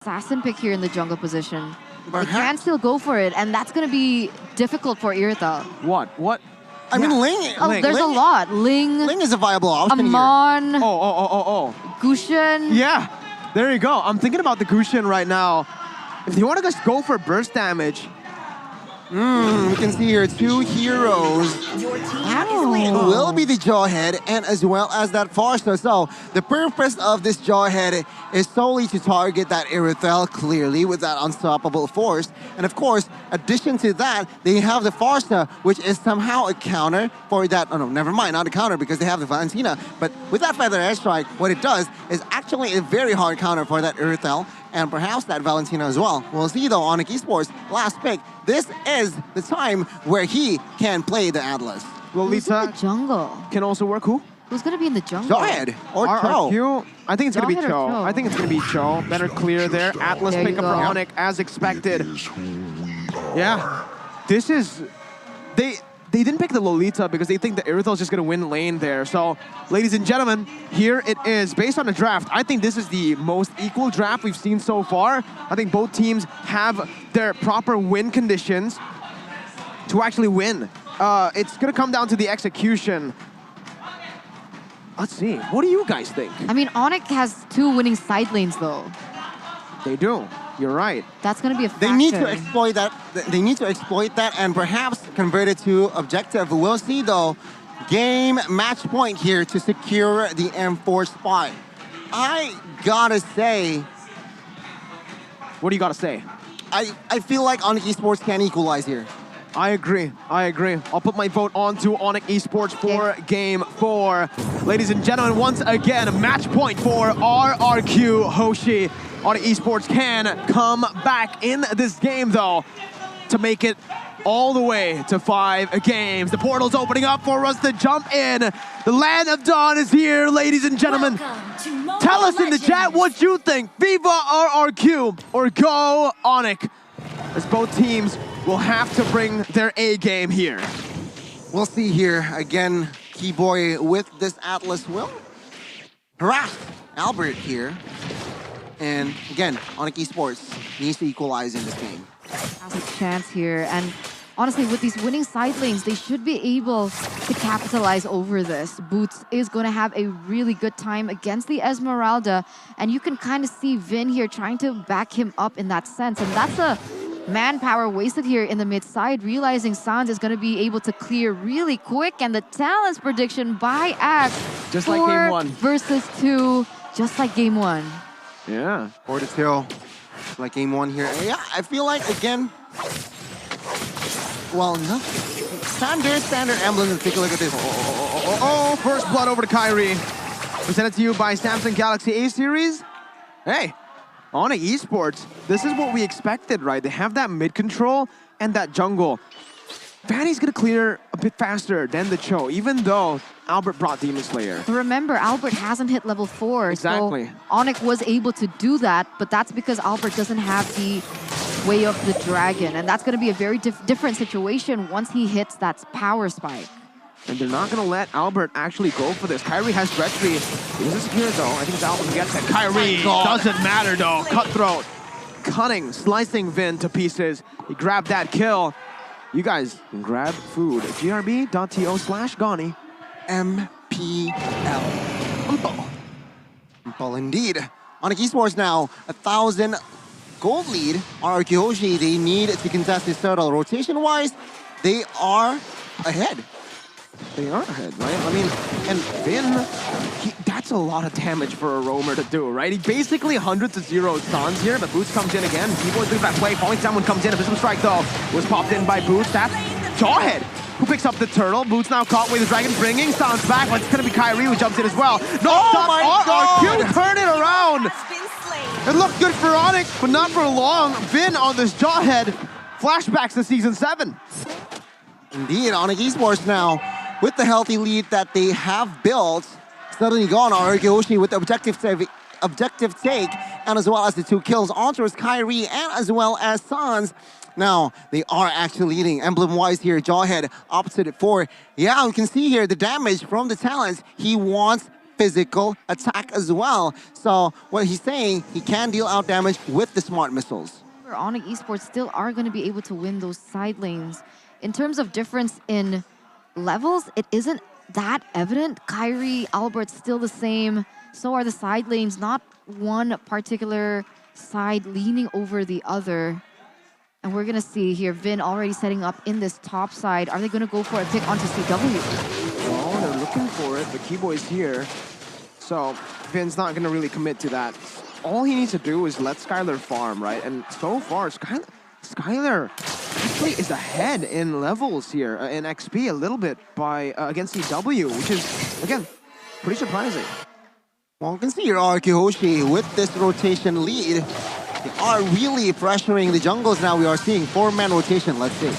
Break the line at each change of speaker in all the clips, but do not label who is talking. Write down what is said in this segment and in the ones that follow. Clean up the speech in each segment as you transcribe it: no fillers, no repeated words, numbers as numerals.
Assassin pick here in the jungle position. They can still go for it, and that's going to be difficult for Irithel.
What?
I mean, Ling.
Oh, there's a lot. Ling
is a viable option
Amon,
here.
Oh.
Gushin.
Yeah, there you go. I'm thinking about the Gushin right now. If they want to just go for burst damage.
We can see here 2 heroes. Will be the Jawhead and as well as that Foster. So the purpose of this Jawhead is solely to target that Irithel clearly with that unstoppable force. And of course, addition to that, they have the Foster, which is somehow a counter for that. Oh no, never mind, not a counter because they have the Valentina. But with that Feather Airstrike, what it does is actually a very hard counter for that Irithel and perhaps that Valentina as well. We'll see though, ONIC Esports, last pick. This is the time where he can play the Atlas.
Lolita jungle
Can also work who?
Who's going to be in the jungle?
Jawhead or
RRQ? I think it's going to be
Jawhead or
Cho.
Cho?
I think it's going to be Cho. Better clear there. Atlas
There you
pickup for
go.
ONIC as expected. Yeah. This is... They didn't pick the Lolita because they think the Irithel is just going to win lane there. So, ladies and gentlemen, here it is. Based on the draft, I think this is the most equal draft we've seen so far. I think both teams have their proper win conditions to actually win. It's going to come down to the execution. Let's see. What do you guys think?
I mean, ONIC has 2 winning side lanes, though.
They do. You're right.
That's going to be a factor.
They need to exploit that. They need to exploit that and perhaps convert it to objective. We'll see though. Game match point here to secure the M4 spot. I gotta say.
What do you gotta say?
I feel like ONIC Esports can equalize here.
I agree. I'll put my vote on to ONIC Esports for Game 4. Ladies and gentlemen, once again, a match point for RRQ HOSHI. ONIC Esports can come back in this game, though, to make it all the way to 5 games. The portal's opening up for us to jump in. The Land of Dawn is here, ladies and gentlemen. Tell us in the chat what you think. Viva RRQ or go ONIC, as both teams will have to bring their A game here.
We'll see here. Again, Keyboy with this Atlas will harass Albert here. And again, ONIC Esports needs to equalize in this game.
Has a chance here. And honestly, with these winning side lanes, they should be able to capitalize over this. Boots is going to have a really good time against the Esmeralda. And you can kind of see Vin here trying to back him up in that sense. And that's a manpower wasted here in the mid side, realizing Sans is going to be able to clear really quick. And the Talents prediction by Axe.
Just like game 1.
Versus 2, just like game 1.
Yeah.
4-2, like game 1 here. Yeah, I feel like, again, well, no. Standard emblem. Let's take a look at this.
Oh, first blood over to Kyrie. Presented to you by Samsung Galaxy A series. Hey, ONIC Esports, this is what we expected, right? They have that mid control and that jungle. Fanny's gonna clear a bit faster than the Cho, even though Albert brought Demon Slayer.
Remember, Albert hasn't hit level 4,
Exactly.
so ONIC was able to do that, but that's because Albert doesn't have the Way of the Dragon, and that's going to be a very different situation once he hits that power spike.
And they're not gonna let Albert actually go for this. Kyrie has retri. This is secure though. I think it's Albert who gets it. Kyrie doesn't matter though. Cutthroat. Cutting, slicing Vin to pieces. He grabbed that kill. You guys can grab food. grb.to/Gani.
MPL. Well, indeed. ONIC Esports now, 1,000 gold lead. RRQ HOSHI, they need to contest this turtle. Rotation-wise, they are ahead.
They are ahead, right? I mean, and Vin, that's a lot of damage for a roamer to do, right? He basically 100-0 stuns here, but Boots comes in again. Keyboy doing that play. Falling someone comes in. A Visible Strike, though, was popped in by Boots. That's Jawhead, who picks up the turtle. Boots now caught with the dragon, bringing stuns back, but it's going to be Kyrie who jumps in as well. No, RRQ, turn it around. It looked good for ONIC, but not for long. Vin on this Jawhead. Flashbacks to Season 7.
Indeed, ONIC Esports now, with the healthy lead that they have built, suddenly gone. RRQ HOSHI with the objective take, and as well as the 2 kills. Enters Kyrie and as well as Sans. Now, they are actually leading. Emblem-wise here, Jawhead opposite at 4. Yeah, we can see here the damage from the talents. He wants physical attack as well. So what he's saying, he can deal out damage with the smart missiles.
ONIC Esports still are going to be able to win those side lanes. In terms of difference in levels, it isn't that evident. Kyrie, Albert still the same. So are the side lanes, not one particular side leaning over the other. And we're going to see here, Vin already setting up in this top side. Are they going to go for a pick onto CW?
Well, they're looking for it, but Keyboy's here. So Vin's not going to really commit to that. All he needs to do is let Skylar farm, right? And so far, Skylar actually is ahead in levels here, in XP a little bit by against CW, which is, again, pretty surprising.
Well, you can see your RRQ HOSHI with this rotation lead. They are really pressuring the jungles now. We are seeing 4-man rotation, let's see.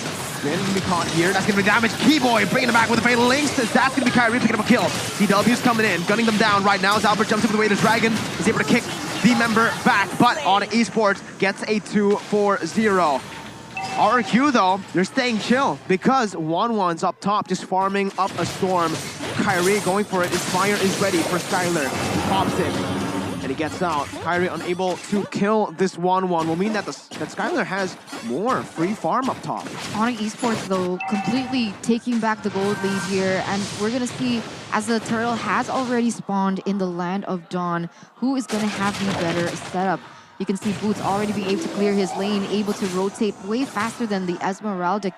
Vin can be caught here. That's going to be damage. Keyboy bringing it back with the fatal links. That's going to be Kyrie picking up a kill. CW's coming in, gunning them down right now as Albert jumps over the way to Dragon. Is able to kick the member back, but ONIC Esports gets a 2-4-0. RRQ, though, they're staying chill because 1-1's up top, just farming up a storm. Kyrie going for it. His fire is ready for Skylar. He pops it, and he gets out. Kyrie unable to kill this 1-1 will mean that that Skylar has more free farm up top.
ONIC Esports, though, completely taking back the gold lead here. And we're going to see, as the turtle has already spawned in the Land of Dawn, who is going to have the better setup. You can see Boots already being able to clear his lane, able to rotate way faster than the Esmeralda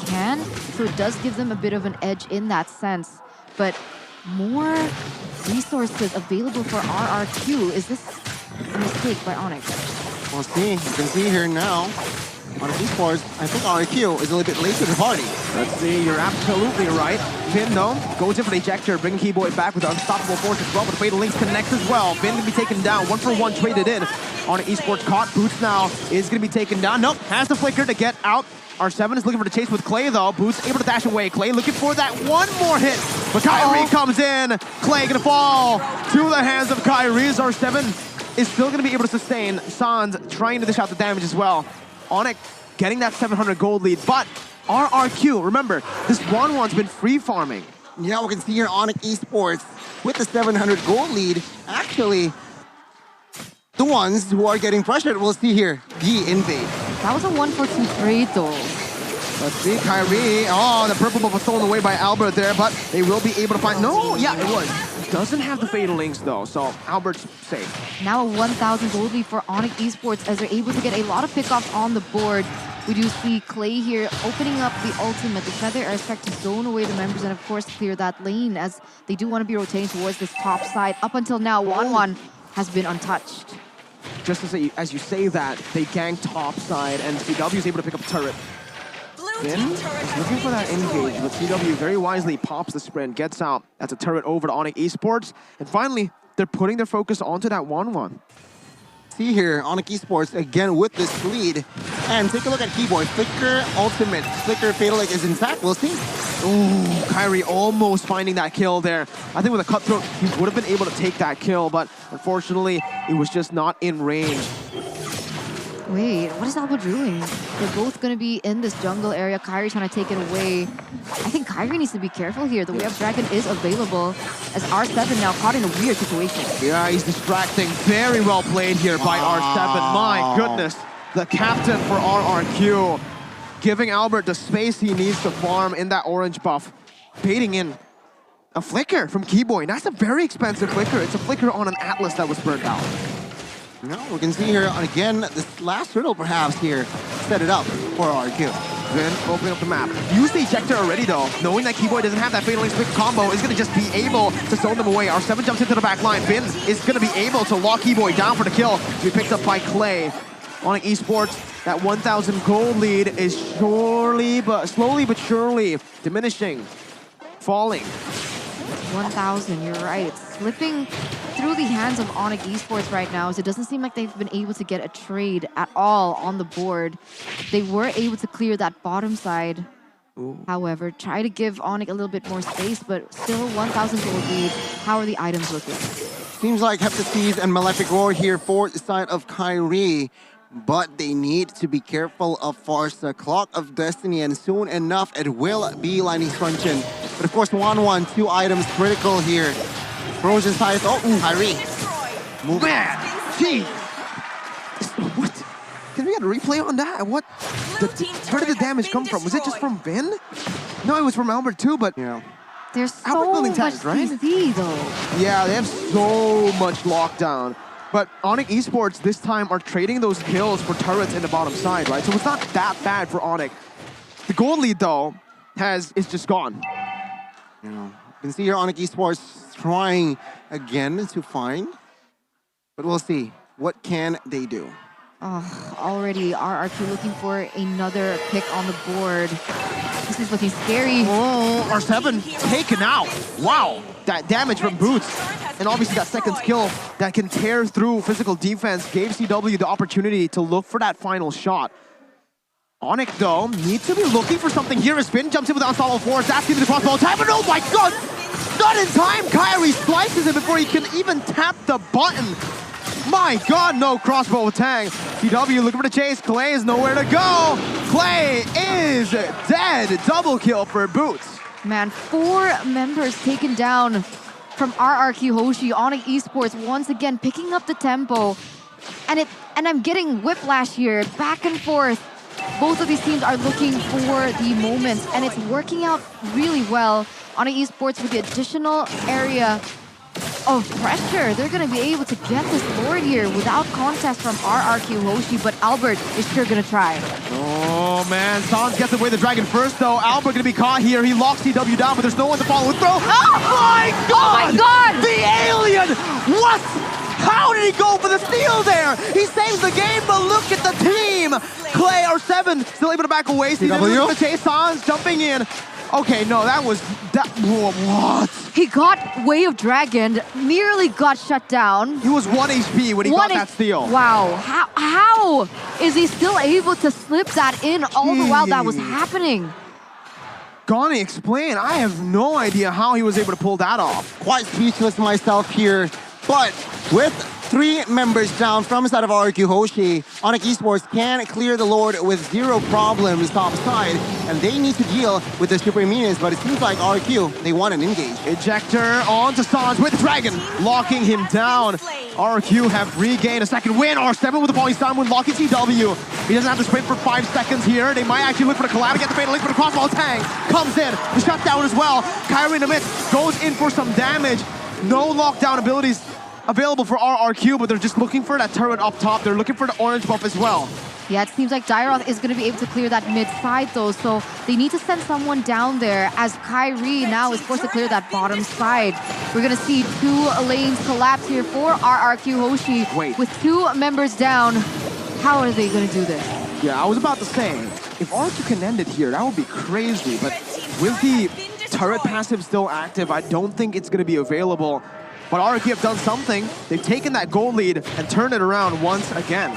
can. So it does give them a bit of an edge in that sense. But more resources available for RRQ. Is this a mistake by ONIC?
We'll see. You can see here now. ONIC Esports, I think RRQ is a little bit late to the party.
Let's see, you're absolutely right. Vin, though, goes in for the ejector, bringing Keyboy back with the unstoppable force as well, but the Fatal Links connects as well. Vin can be taken down, 1-for-1 traded in. ONIC Esports caught. Boots now is going to be taken down. Nope, has the flicker to get out. R7 is looking for the chase with Clay, though. Boots able to dash away. Clay looking for that one more hit. But Kyrie comes in. Clay gonna fall to the hands of Kyrie. R7 is still gonna be able to sustain. Sans trying to dish out the damage as well. ONIC getting that 700 gold lead, but RRQ, remember, this 1-1's been free farming.
Yeah, we can see here ONIC Esports with the 700 gold lead. Actually, the ones who are getting pressured, we'll see here, the invade.
That was a 1-for-2 trade, though.
Let's see, Kyrie. Oh, the purple buff was stolen away by Albert there, but they will be able to find... No, yeah, it was. Doesn't have the Fatal Links, though, so Albert's safe.
Now a 1,000 gold lead for ONIC Esports as they're able to get a lot of pickoffs on the board. We do see Clay here opening up the ultimate. They try their airstrike to zone away the members and, of course, clear that lane as they do want to be rotating towards this top side. Up until now, 1-1 has been untouched.
Just as you say that, they gang top side, and CW is able to pick up a turret. Finn is looking for that engage, but CW very wisely pops the sprint, gets out. That's a turret over to ONIC Esports. And finally, they're putting their focus onto that 1-1.
See here, ONIC Esports again with this lead. And take a look at Keyboy. Flicker ultimate. Flicker Fatal Link is intact. We'll see.
Ooh, Kyrie almost finding that kill there. I think with a cutthroat, he would have been able to take that kill, but unfortunately, it was just not in range.
Wait, what is Albert doing? They're both going to be in this jungle area. Kyrie trying to take it away. I think Kyrie needs to be careful here. The Way of Dragon is available as R7 now caught in a weird situation.
Yeah, he's distracting. Very well played here by R7. My goodness. The captain for RRQ giving Albert the space he needs to farm in that orange buff. Baiting in a flicker from Keyboy. That's a very expensive flicker. It's a flicker on an Atlas that was burnt out.
No, we can see here again this last riddle perhaps here set it up for RRQ.
Then opening up the map. Use the ejector already though, knowing that Keyboy doesn't have that Fatal Links quick combo, is gonna just be able to zone them away. R7 jumps into the back line. Vin is gonna be able to lock Keyboy down for the kill. To be picked up by Clay. ONIC Esports, that 1,000 gold lead is slowly but surely diminishing, falling.
1,000, you're right. It's slipping through the hands of ONIC Esports right now, so it doesn't seem like they've been able to get a trade at all on the board. They were able to clear that bottom side.
Ooh.
However, try to give ONIC a little bit more space, but still 1,000 gold lead. How are the items looking?
Seems like Heptases and Malefic Roar here for the side of Kyrie. But they need to be careful of Farsa. Clock of Destiny, and soon enough it will be Lightning Scruncheon. But of course, 1-1, 2 items critical here. Frozen side. Oh, Kyrie.
Move. Man, gee. What? Can we get a replay on that? What? Where did the damage come from? Was it just from Vin? No, it was from Albert too, but...
Yeah.
There's
Albert
so
building
much
tags, right?
CC though.
Yeah, they have so much lockdown. But ONIC Esports this time are trading those kills for turrets in the bottom side, right? So it's not that bad for ONIC. The gold lead, though, is just gone.
Yeah. You can see here ONIC Esports trying again to find. But we'll see. What can they do?
Already RRQ looking for another pick on the board. This is looking scary.
Oh, R7 taken out. Wow, that damage from Boots. And obviously that second skill that can tear through physical defense gave CW the opportunity to look for that final shot. ONIC, though, needs to be looking for something here. As Spin jumps in with the unstoppable force. That's giving the crossbow time, but oh my god! Not in time! Kyrie slices him before he can even tap the button. My god, no crossbow tang. CW looking for the chase. Clay is nowhere to go. Clay is dead. Double kill for Boots.
Man, 4 members taken down from RRQ HOSHI. ONIC Esports once again picking up the tempo. And I'm getting whiplash here, back and forth. Both of these teams are looking for the moments, and it's working out really well. ONIC Esports with the additional area of pressure. They're going to be able to get this Lord here without contest from RRQ HOSHI, but Albert is sure going to try.
Oh man, Sans gets away the dragon first though. Albert going to be caught here. He locks CW down, but there's no one to follow with throw. Oh my god!
Oh my god!
The alien! What? How did he go for the steal there? He saves the game, but look at the team! Clay, R7, still able to back away. CW the chase, Sans jumping in. Okay, no, that was... What?
He got Way of Dragon, nearly got shut down.
He was 1 HP when he got that steal.
Wow, how is he still able to slip that in all the while that was happening?
Gonna explain. I have no idea how he was able to pull that off.
Quite speechless myself here, but with 3 members down from the side of RRQ HOSHI, ONIC Esports can clear the Lord with 0 problems top side, and they need to deal with the super minions, but it seems like RRQ, they want an engage.
Ejector onto Sans with Dragon, locking him down. RRQ have regained a second win. R7 with the Polystun when locking CW. He doesn't have to sprint for 5 seconds here. They might actually look for the collab to get the fatal link for the crossbow. Tang comes in, the shutdown as well. Kyrie in the midst goes in for some damage. No lockdown abilities available for RRQ, but they're just looking for that turret up top. They're looking for the orange buff as well.
Yeah, it seems like Dairoth is going to be able to clear that mid side though, so they need to send someone down there as Kyrie now is forced to clear that bottom side. We're going to see 2 lanes collapse here for RRQ HOSHI.
Wait.
With 2 members down. How are they going to do this?
Yeah, I was about to say, if RRQ can end it here, that would be crazy, but with the turret passive still active, I don't think it's going to be available. But RRQ have done something. They've taken that goal lead and turned it around once again.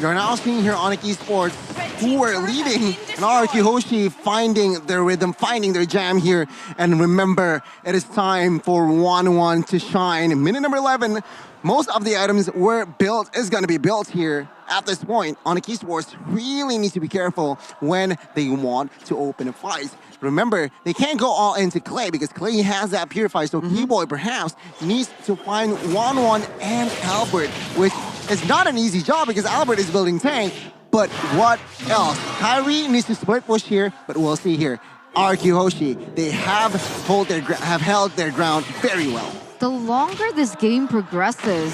You're now seeing here ONIC Esports, who are leading, and RRQ HOSHI finding their rhythm, finding their jam here. And remember, it is time for 1-1 to shine. Minute number 11, most of the items were built, is going to be built here. At this point, ONIC Esports really needs to be careful when they want to open a fight. Remember, they can't go all into Clay because Clay has that Purify, so Keyboy perhaps needs to find 1-1 and Albert, which is not an easy job because Albert is building tank, but what else? Kyrie needs to split push here, but we'll see here. RRQ HOSHI, they have held their ground very well.
The longer this game progresses,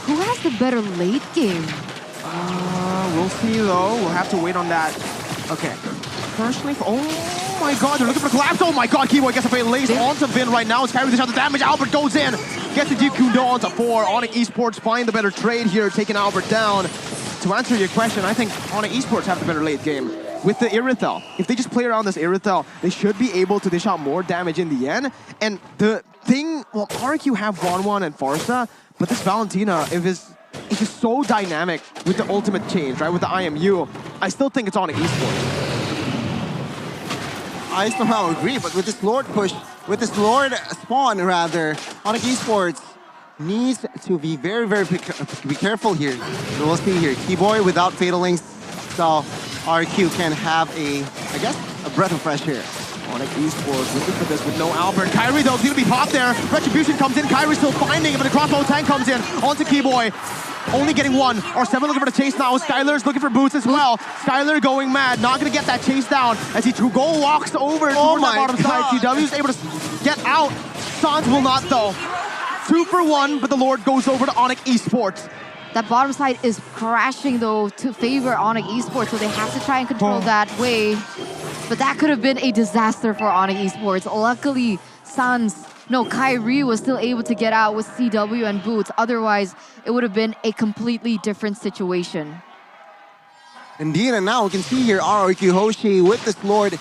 who has the better late game?
We'll see though. We'll have to wait on that. Okay. Personally, oh my god, they're looking for collapse. Oh my god, Keyboy gets a fatal lace onto Vin right now. It's carrying the shot, the damage. Albert goes in, gets the Kundo onto 4. ONIC Esports find the better trade here, taking Albert down. To answer your question, I think ONIC Esports have the better late game. With the Irithel, if they just play around this Irithel, they should be able to dish out more damage in the end. And the thing, well, RRQ have 1-1 and Farsa, but this Valentina, if it's just so dynamic with the ultimate change, right? With the IMU, I still think it's ONIC Esports.
I somehow agree, but with this Lord push, with this Lord spawn rather, ONIC Esports needs to be very be careful here. So we'll see here. Keyboy without Fatal Links, so RRQ can have I guess, a breath of fresh air.
ONIC Esports looking for this with no Albert. Kyrie though, gonna be popped there. Retribution comes in. Kyrie still finding him, but the crossbow tank comes in onto Keyboy. Only getting one. R7 looking for the chase now. Skylar's looking for boots as well. Skylar going mad. Not going to get that chase down as he go walks over towards the bottom side. TW's able to get out. Sans will not though. 2 for 1, but the Lord goes over to ONIC Esports.
That bottom side is crashing though to favor ONIC Esports, so they have to try and control that way. But that could have been a disaster for ONIC Esports. Luckily, Kyrie was still able to get out with CW and boots. Otherwise, it would have been a completely different situation.
Indeed, and now we can see here RRQ HOSHI with this Lord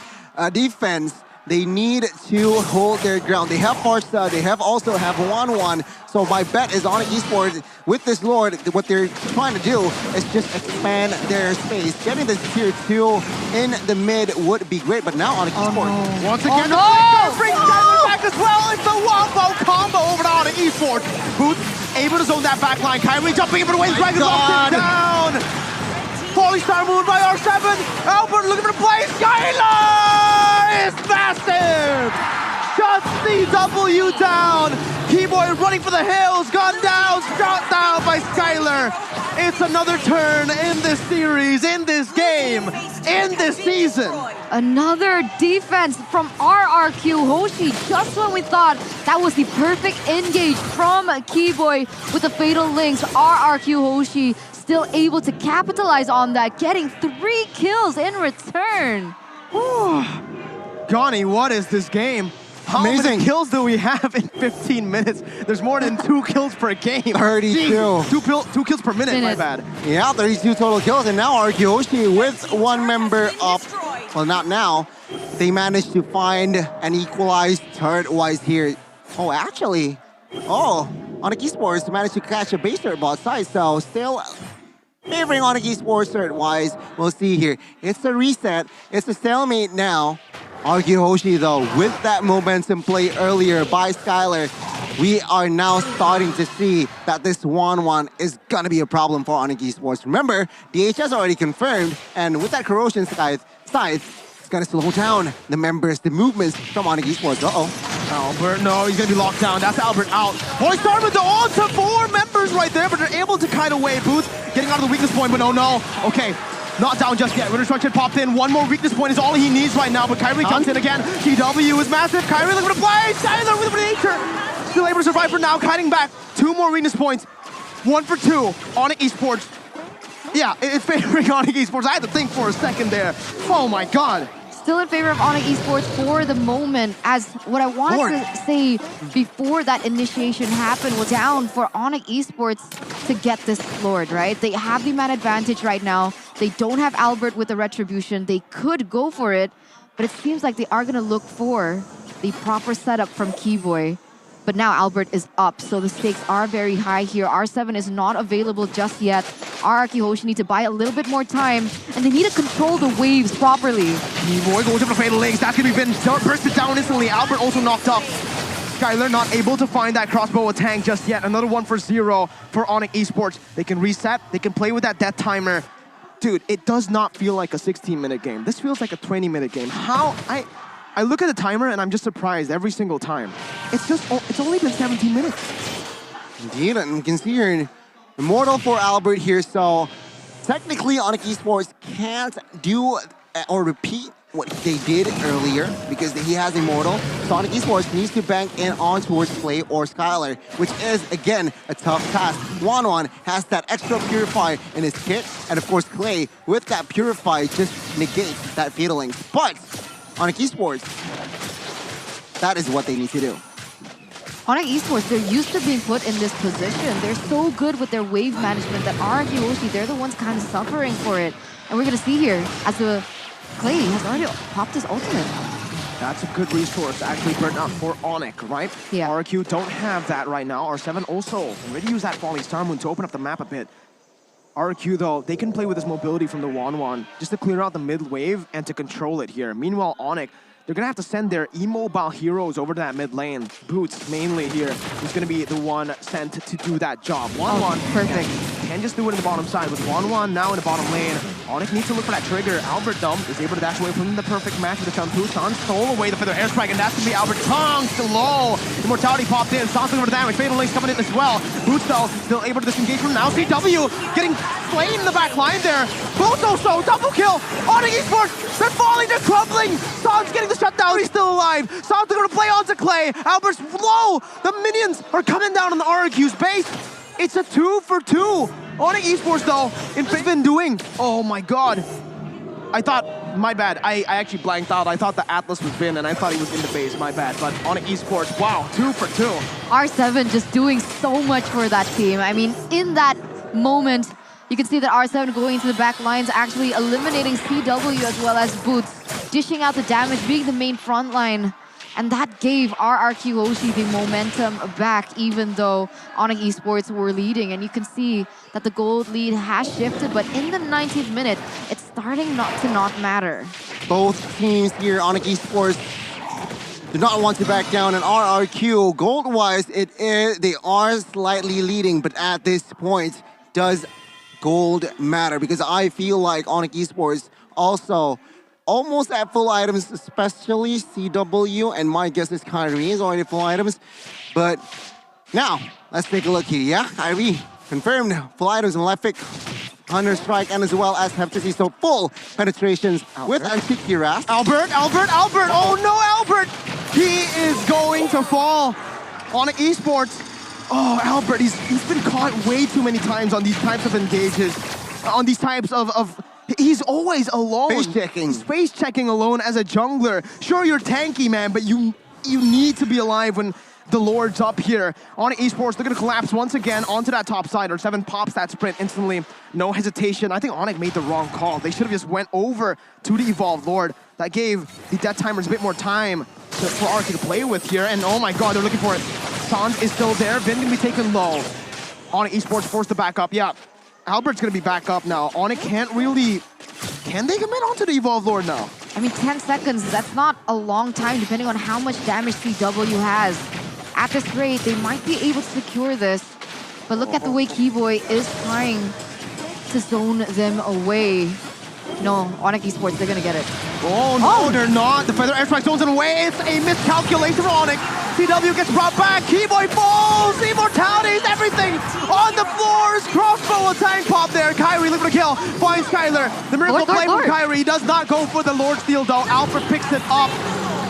defense. They need to hold their ground. They have Farsa, they also have 1-1. So my bet is ONIC Esports with this Lord, what they're trying to do is just expand their space. Getting this tier 2 in the mid would be great, but now ONIC Esports.
No. Once again, brings Kyrie back as well. It's the wombo combo over to ONIC Esports. Boots able to zone that back line. Kyrie jumping in for the wave, drags him down. Falling Star Moon by R7. Albert looking for the play. Skylar is massive. Just CW down. Keyboy running for the hills. Gone down. Shot down by Skylar. It's another turn in this series, in this game, in this season.
Another defense from RRQ HOSHI. Just when we thought that was the perfect engage from Keyboy with the Fatal Links, RRQ HOSHI still able to capitalize on that, getting 3 kills in return.
Gani, what is this game? How many kills do we have in 15 minutes? There's more than 2 kills per game.
32.
Jeez, 2 kills per minute, my bad.
Yeah, 32 total kills, and now RRQ HOSHI with 1 member up. Well, not now. They managed to find an equalized turret-wise here. Oh, actually. ONIC Esports managed to catch a base turret bot side, so still favoring ONIC Esports turret-wise. We'll see here. It's a reset. It's a stalemate now. RRQ HOSHI, though, with that momentum play earlier by Skylar, we are now starting to see that this 1-1 is gonna be a problem for ONIC Esports. Remember, DHS already confirmed, and with that corrosion scythe, it's gonna slow down the members, the movements from ONIC Esports.
Albert, no, he's gonna be locked down. That's Albert out. Boy, start with the on to 4 members right there, but they're able to kite away. Boots getting out of the weakness point, but no. Okay. Not down just yet. Reconstruction popped in. 1 more weakness point is all he needs right now, but Kyrie comes in again. TW is massive. Kyrie looking for the play. Skylar with the nature. Still able to survive for now. Kiting back. 2 more weakness points. 1 for 2. ONIC Esports. Yeah, it's favoring ONIC Esports. I had to think for a second there. Oh my God.
Still in favor of ONIC Esports for the moment, as what I wanted to say before that initiation happened was down for ONIC Esports to get this Lord, right? They have the man advantage right now. They don't have Albert with the retribution. They could go for it, but it seems like they are going to look for the proper setup from Keyboy. But now Albert is up, so the stakes are very high here. R7 is not available just yet. RRQ HOSHI need to buy a little bit more time, and they need to control the waves properly.
Keyboy goes for the Fatal Links. That's going to be bursted down instantly. Albert also knocked up. Skylar not able to find that crossbow tank just yet. Another 1 for 0 for ONIC Esports. They can reset. They can play with that death timer. Dude, it does not feel like a 16-minute game. This feels like a 20-minute game. I look at the timer and I'm just surprised every single time. It's only been 17 minutes.
Indeed, and we can see here Immortal for Albert here, so technically ONIC Esports can't do or repeat what they did earlier because he has Immortal. So ONIC Esports needs to bank in on towards Clay or Skylar, which is, again, a tough task. 1-1 has that extra Purify in his kit, and of course Clay, with that Purify, just negates that Fatal Link. But ONIC Esports, that is what they need to do.
ONIC Esports, they're used to being put in this position. They're so good with their wave management that RRQ HOSHI, they're the ones kind of suffering for it. And we're going to see here, as the Clay has already popped his ultimate.
That's a good resource actually burnt out for ONIC, right?
Yeah.
RRQ don't have that right now. R7 also already used that Falling Star Moon to open up the map a bit. RRQ, though, they can play with this mobility from the 1-1 just to clear out the mid wave and to control it here. Meanwhile, ONIC, they're gonna have to send their immobile heroes over to that mid lane. Boots mainly here is gonna be the one sent to do that job. 1-1.
Perfect.
Can just do it in the bottom side with 1-1 now in the bottom lane. ONIC needs to look for that trigger. Albert Dumb is able to dash away from the perfect match with the Shampoo. San stole away the feather airstrike, and that's gonna be Albert Tong still low. Immortality popped in. San's looking for the damage. Fatal Link's coming in as well. Boots though still able to disengage from now. CW getting slain in the back line there. Both also double kill. ONIC Esports, they're falling, they're crumbling. San's getting the shutdown. He's still alive. San's going to play onto Clay. Albert's low. The minions are coming down on the RRQ's base. It's a 2-for-2. ONIC Esports though, it's been doing. Oh my god. I thought, my bad. I actually blanked out. I thought the Atlas was Vin, and I thought he was in the base. My bad. But ONIC Esports, wow, 2-for-2.
R7 just doing so much for that team. I mean, in that moment, you can see that R7 going into the back lines, actually eliminating CW as well as Boots, dishing out the damage, being the main front line. And that gave RRQ HOSHI the momentum back, even though ONIC Esports were leading. And you can see that the gold lead has shifted, but in the 19th minute, it's starting not matter.
Both teams here, ONIC Esports, do not want to back down, and RRQ, gold-wise, they are slightly leading, but at this point, does gold matter? Because I feel like ONIC Esports also almost at full items, especially CW, and my guess is Kyrie is already full items. But now, let's take a look here, yeah? Kyrie confirmed full items on left pick, Hunter Strike, and as well as have to see so full penetrations with Antikiras.
Albert! Oh no, Albert! He is going to fall. ONIC Esports. Oh, Albert, he's been caught way too many times on these types of engages, on these types of he's always alone. Space checking alone as a jungler. Sure, you're tanky, man, but you need to be alive when the Lord's up here. ONIC Esports, they're gonna collapse once again onto that top side. R7 pops that sprint instantly. No hesitation. I think ONIC made the wrong call. They should have just went over to the Evolved Lord. That gave the Death Timers a bit more time for RRQ to play with here. And oh my god, they're looking for it. Sans is still there. Vin gonna be taken low. ONIC Esports forced to back up. Yeah. Albert's gonna be back up now. ONIC can't really... Can they commit onto the Evolved Lord now?
I mean, 10 seconds, that's not a long time depending on how much damage CW has. At this rate, they might be able to secure this. But look at the way Keyboy is trying to zone them away. No, ONIC Esports, they're gonna get it.
Oh no, they're not. The Feather Airstrike zones it away. It's a miscalculation for ONIC. CW gets brought back. Keyboy falls. Immortalities, everything on the floors. Crossbow attack pop there. Kyrie looking for the kill. Finds Skylar. The miracle play from Kyrie. He does not go for the Lord Steal though. Alfred picks it up.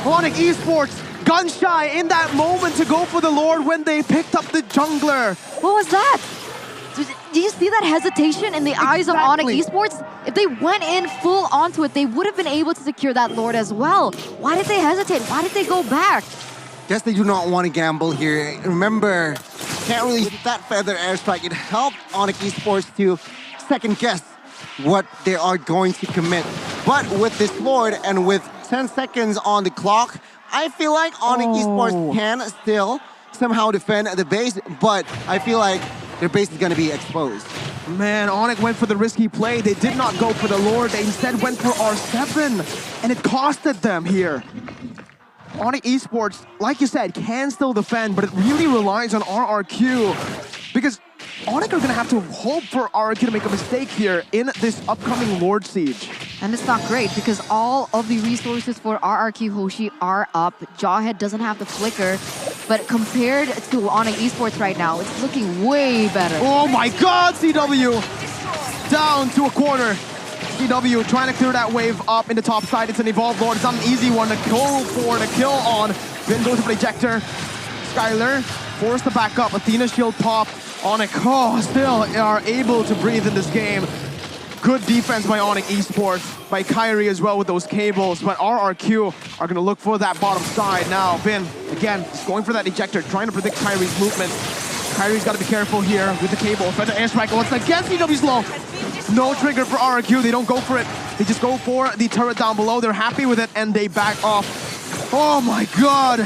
ONIC Esports gun shy in that moment to go for the Lord when they picked up the jungler.
What was that? Do you see that hesitation in the eyes of ONIC Esports? If they went in full onto it, they would have been able to secure that Lord as well. Why did they hesitate? Why did they go back?
Guess they do not want to gamble here. Remember, can't really hit that Feather Airstrike. It helped ONIC Esports to second guess what they are going to commit. But with this Lord and with 10 seconds on the clock, I feel like ONIC Esports can still somehow defend the base, but I feel like their base is going to be exposed.
Man, ONIC went for the risky play. They did not go for the Lord. They instead went for R7, and it costed them here. ONIC Esports, like you said, can still defend, but it really relies on RRQ because ONIC are going to have to hope for RRQ to make a mistake here in this upcoming Lord Siege.
And it's not great because all of the resources for RRQ HOSHI are up. Jawhead doesn't have the flicker, but compared to ONIC Esports right now, it's looking way better.
Oh my god, CW! Down to a corner. CW trying to clear that wave up in the top side. It's an Evolved Lord. It's not an easy one to go for the kill on. Vin goes for the ejector. Skylar forced to back up. Athena shield pop. ONIC, still are able to breathe in this game. Good defense by ONIC Esports, by Kyrie as well with those cables, but RRQ are going to look for that bottom side now. Vin, again, is going for that ejector, trying to predict Kyrie's movement. Kyrie's got to be careful here with the cable. Feather Airstrike once again, CW's low. No trigger for RRQ, they don't go for it. They just go for the turret down below. They're happy with it, and they back off. Oh my god,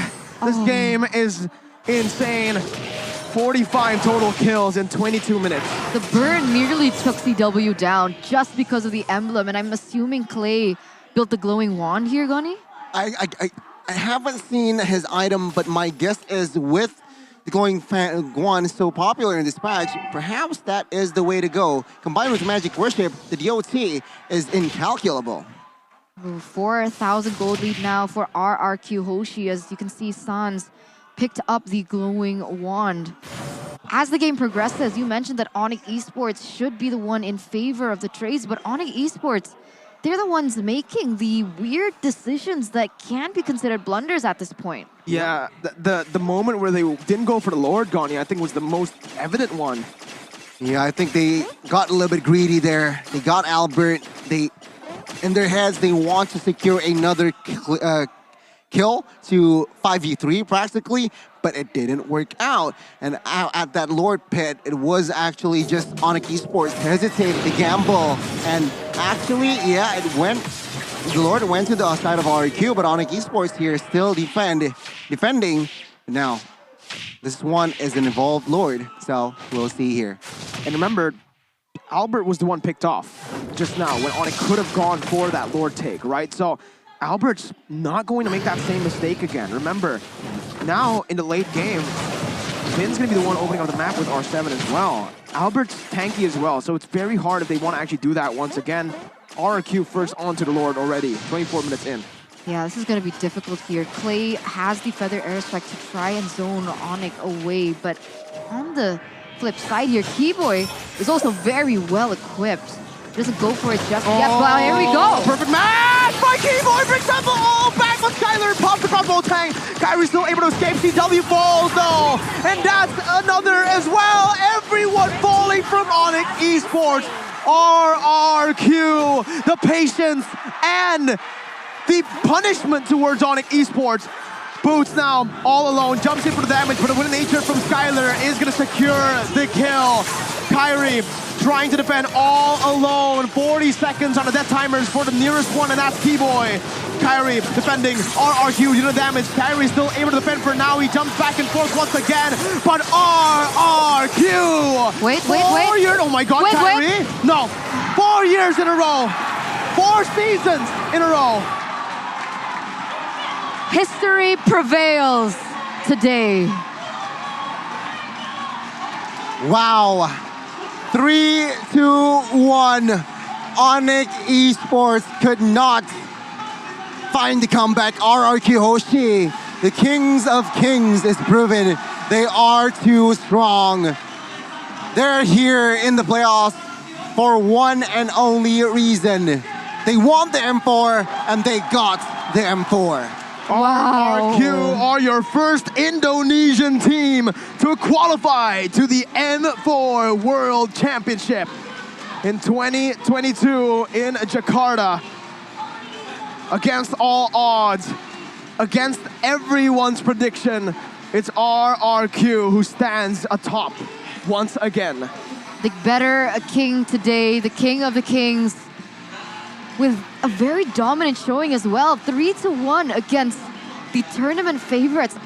this game is insane. 45 total kills in 22 minutes.
The burn nearly took CW down just because of the emblem, and I'm assuming Clay built the glowing wand here, Gunny?
I haven't seen his item, but my guess is with the glowing Guan so popular in this patch, perhaps that is the way to go. Combined with Magic Worship, the DOT is incalculable.
4,000 gold lead now for RRQ HOSHI. As you can see, Sans picked up the glowing wand. As the game progresses, you mentioned that ONIC Esports should be the one in favor of the trades, but ONIC Esports, they're the ones making the weird decisions that can be considered blunders at this point.
Yeah, the moment where they didn't go for the Lord Gani, I think was the most evident one.
Yeah, I think they got a little bit greedy there. They got Albert. In their heads, they want to secure another kill to 5v3 practically, but it didn't work out. And at that Lord pit, it was actually just ONIC Esports hesitated to gamble. And actually, yeah, the Lord went to the side of RRQ, but ONIC Esports here still defending. Now, this one is an evolved Lord, so we'll see here.
And remember, Albert was the one picked off just now when ONIC could have gone for that Lord take, right? So Albert's not going to make that same mistake again. Remember, now in the late game, Vin's going to be the one opening up the map with R7 as well. Albert's tanky as well, so it's very hard if they want to actually do that once again. RRQ first onto the Lord already, 24 minutes in.
Yeah, this is going to be difficult here. Clay has the Feather Airspec to try and zone ONIC away, but on the flip side here, Keyboy is also very well equipped. Doesn't go for it just yet, but here we go.
Perfect match by Keyboy, brings up all back with Skyler, pops across both tank. Kyrie's still able to escape, CW falls though, and that's another as well. Everyone falling from ONIC Esports. RRQ, the patience and the punishment towards ONIC Esports. Boots now, all alone, jumps in for the damage, but a winning nature from Skyler is going to secure the kill. Kyrie trying to defend all alone. 40 seconds on the death timers for the nearest one, and that's Keyboy. Kyrie defending RRQ, unit damage. Kyrie still able to defend for now. He jumps back and forth once again, but RRQ!
Wait.
4 years, oh my god,
wait,
Kyrie? No, 4 years in a row. 4 seasons in a row.
History prevails today.
Wow. 3-2-1. ONIC Esports could not find the comeback. RRQ HOSHI, the kings of kings, is proven they are too strong. They're here in the playoffs for one and only reason. They want the M4 and they got the M4.
Wow.
RRQ are your first Indonesian team to qualify to the N4 World Championship in 2022 in Jakarta. Against all odds, against everyone's prediction, it's RRQ who stands atop once again.
The better king today, the king of the kings, with a very dominant showing as well. 3-1 against the tournament favorites.